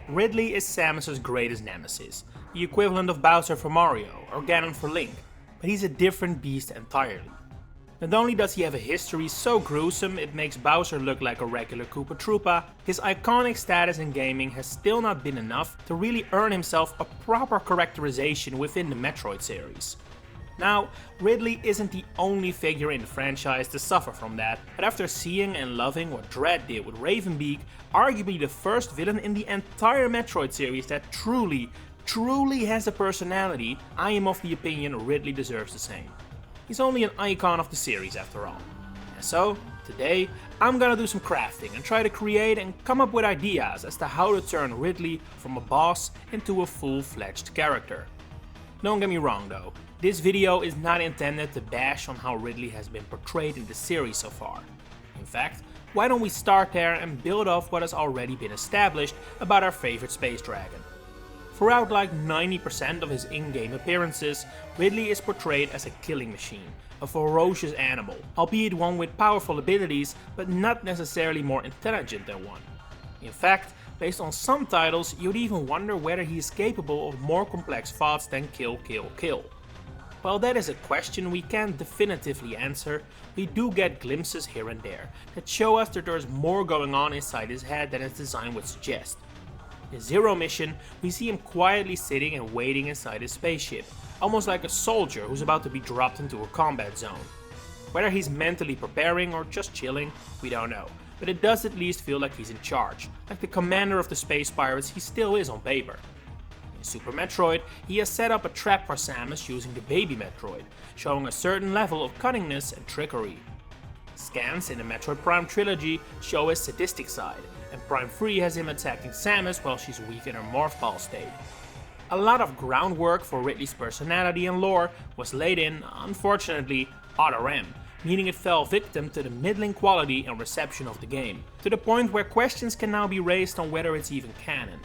Ridley is Samus's greatest nemesis, the equivalent of Bowser for Mario or Ganon for Link, but he's a different beast entirely. Not only does he have a history so gruesome it makes Bowser look like a regular Koopa Troopa, his iconic status in gaming has still not been enough to really earn himself a proper characterization within the Metroid series. Now, Ridley isn't the only figure in the franchise to suffer from that, but after seeing and loving what Dread did with Ravenbeak, arguably the first villain in the entire Metroid series that truly has a personality, I am of the opinion Ridley deserves the same. He's only an icon of the series after all. And so, today, I'm gonna do some crafting and try to create and come up with ideas as to how to turn Ridley from a boss into a full-fledged character. Don't get me wrong though, this video is not intended to bash on how Ridley has been portrayed in the series so far. In fact, why don't we start there and build off what has already been established about our favorite space dragon. Throughout like 90% of his in-game appearances, Ridley is portrayed as a killing machine, a ferocious animal, albeit one with powerful abilities but not necessarily more intelligent than one. In fact, based on some titles, you'd even wonder whether he is capable of more complex thoughts than kill. While that is a question we can't definitively answer, we do get glimpses here and there that show us that there's more going on inside his head than his design would suggest. In Zero Mission, we see him quietly sitting and waiting inside his spaceship, almost like a soldier who's about to be dropped into a combat zone. Whether he's mentally preparing or just chilling, we don't know, but it does at least feel like he's in charge, like the commander of the space pirates he still is on paper. In Super Metroid, he has set up a trap for Samus using the baby Metroid, showing a certain level of cunningness and trickery. Scans in the Metroid Prime trilogy show his sadistic side, and Prime 3 has him attacking Samus while she's weak in her Morph Ball state. A lot of groundwork for Ridley's personality and lore was laid in, unfortunately, other end, meaning it fell victim to the middling quality and reception of the game, to the point where questions can now be raised on whether it's even canon.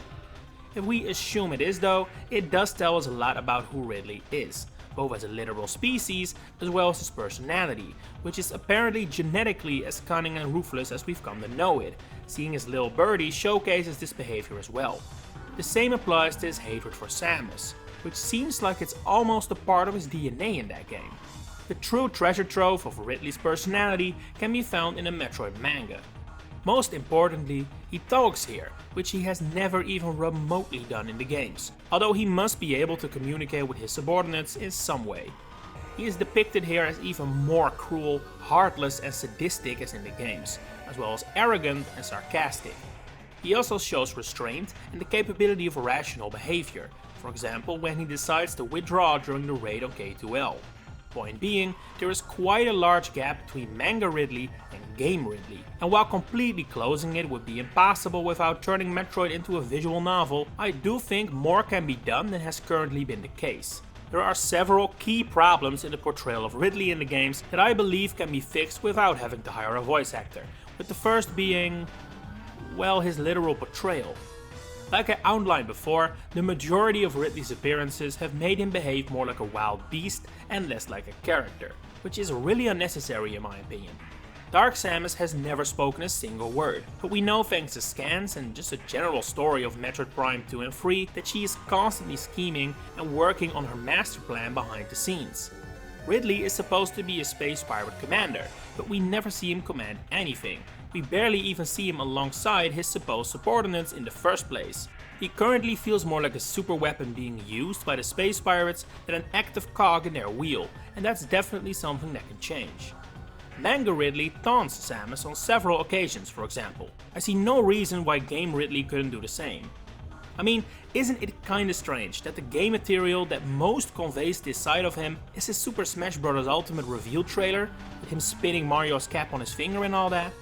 If we assume it is though, it does tell us a lot about who Ridley is, both as a literal species as well as his personality, which is apparently genetically as cunning and ruthless as we've come to know it, seeing his little birdie showcases this behavior as well. The same applies to his hatred for Samus, which seems like it's almost a part of his DNA in that game. The true treasure trove of Ridley's personality can be found in the Metroid manga. Most importantly, he talks here, which he has never even remotely done in the games, although he must be able to communicate with his subordinates in some way. He is depicted here as even more cruel, heartless and sadistic as in the games, as well as arrogant and sarcastic. He also shows restraint and the capability of rational behavior, for example when he decides to withdraw during the raid on K2L. Point being, there is quite a large gap between manga Ridley and game Ridley, and while completely closing it would be impossible without turning Metroid into a visual novel, I do think more can be done than has currently been the case. There are several key problems in the portrayal of Ridley in the games that I believe can be fixed without having to hire a voice actor, with the first being, well, his literal portrayal. Like I outlined before, the majority of Ridley's appearances have made him behave more like a wild beast and less like a character, which is really unnecessary in my opinion. Dark Samus has never spoken a single word, but we know thanks to scans and just a general story of Metroid Prime 2 and 3 that she is constantly scheming and working on her master plan behind the scenes. Ridley is supposed to be a space pirate commander, but we never see him command anything. We barely even see him alongside his supposed subordinates in the first place. He currently feels more like a super weapon being used by the space pirates than an active cog in their wheel, and that's definitely something that can change. Manga Ridley taunts Samus on several occasions, for example. I see no reason why game Ridley couldn't do the same. I mean, isn't it kinda strange that the game material that most conveys this side of him is his Super Smash Bros. Ultimate reveal trailer, with him spinning Mario's cap on his finger and all that?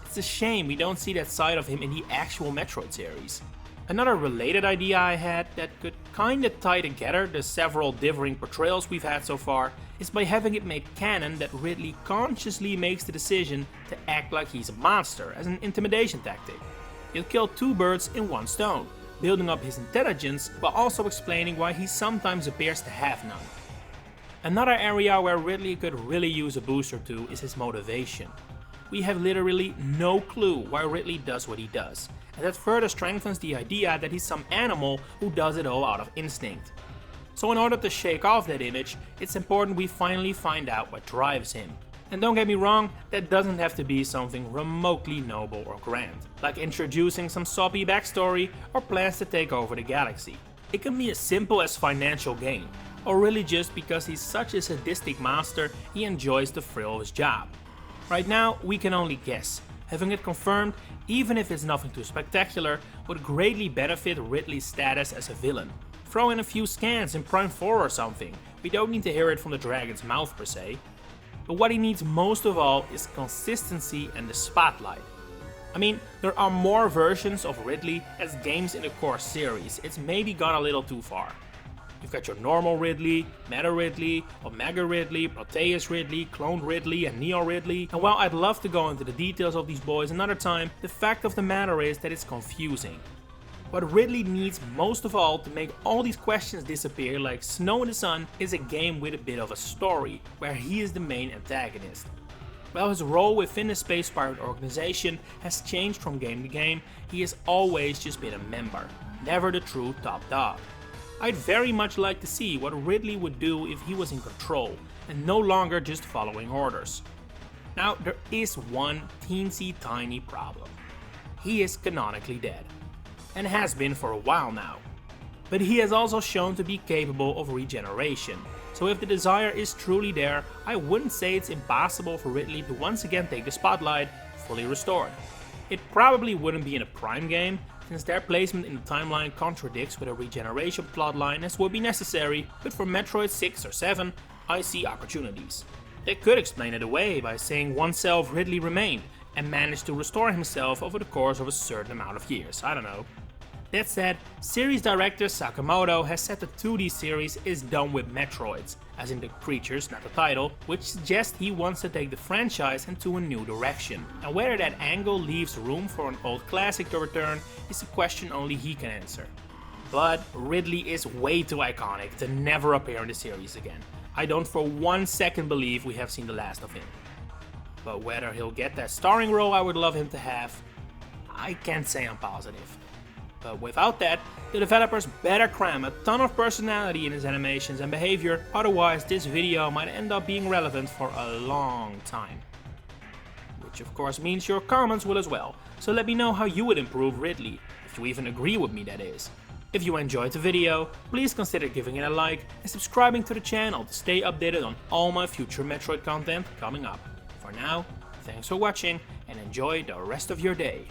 It's a shame we don't see that side of him in the actual Metroid series. Another related idea I had that could kinda tie together the several differing portrayals we've had so far is by having it made canon that Ridley consciously makes the decision to act like he's a monster as an intimidation tactic. He'll kill two birds in one stone, building up his intelligence while also explaining why he sometimes appears to have none. Another area where Ridley could really use a boost or two is his motivation. we have literally no clue why Ridley does what he does, and that further strengthens the idea that he's some animal who does it all out of instinct. So in order to shake off that image, it's important we finally find out what drives him. And don't get me wrong, that doesn't have to be something remotely noble or grand, like introducing some soppy backstory or plans to take over the galaxy. It can be as simple as financial gain, or really just because he's such a sadistic master he enjoys the thrill of his job. Right now, we can only guess. Having it confirmed, even if it's nothing too spectacular, would greatly benefit Ridley's status as a villain. Throw in a few scans in Prime 4 or something, we don't need to hear it from the dragon's mouth per se. But what he needs most of all is consistency and the spotlight. I mean, there are more versions of Ridley as games in the core series, it's maybe gone a little too far. You've got your normal Ridley, Meta Ridley, Omega Ridley, Proteus Ridley, Clone Ridley and Neo Ridley, and while I'd love to go into the details of these boys another time, the fact of the matter is that it's confusing. What Ridley needs most of all to make all these questions disappear like snow in the sun is a game with a bit of a story, where he is the main antagonist. While his role within the Space Pirate organization has changed from game to game, he has always just been a member, never the true top dog. I'd very much like to see what Ridley would do if he was in control, and no longer just following orders. Now there is one teensy tiny problem. He is canonically dead, and has been for a while now. But he has also shown to be capable of regeneration, so if the desire is truly there, I wouldn't say it's impossible for Ridley to once again take the spotlight, fully restored. It probably wouldn't be in a Prime game, since their placement in the timeline contradicts with a regeneration plotline as would be necessary, but for Metroid 6 or 7, I see opportunities. They could explain it away by saying oneself Ridley remained, and managed to restore himself over the course of a certain amount of years, I don't know. That said, series director Sakamoto has said the 2D series is done with Metroids, as in the creatures, not the title, which suggests he wants to take the franchise into a new direction. And whether that angle leaves room for an old classic to return is a question only he can answer. But Ridley is way too iconic to never appear in the series again. I don't for 1 second believe we have seen the last of him. But whether he'll get that starring role I would love him to have, I can't say I'm positive. But without that, the developers better cram a ton of personality in his animations and behavior, otherwise this video might end up being relevant for a long time. Which of course means your comments will as well, so let me know how you would improve Ridley, if you even agree with me that is. If you enjoyed the video, please consider giving it a like and subscribing to the channel to stay updated on all my future Metroid content coming up. For now, thanks for watching and enjoy the rest of your day.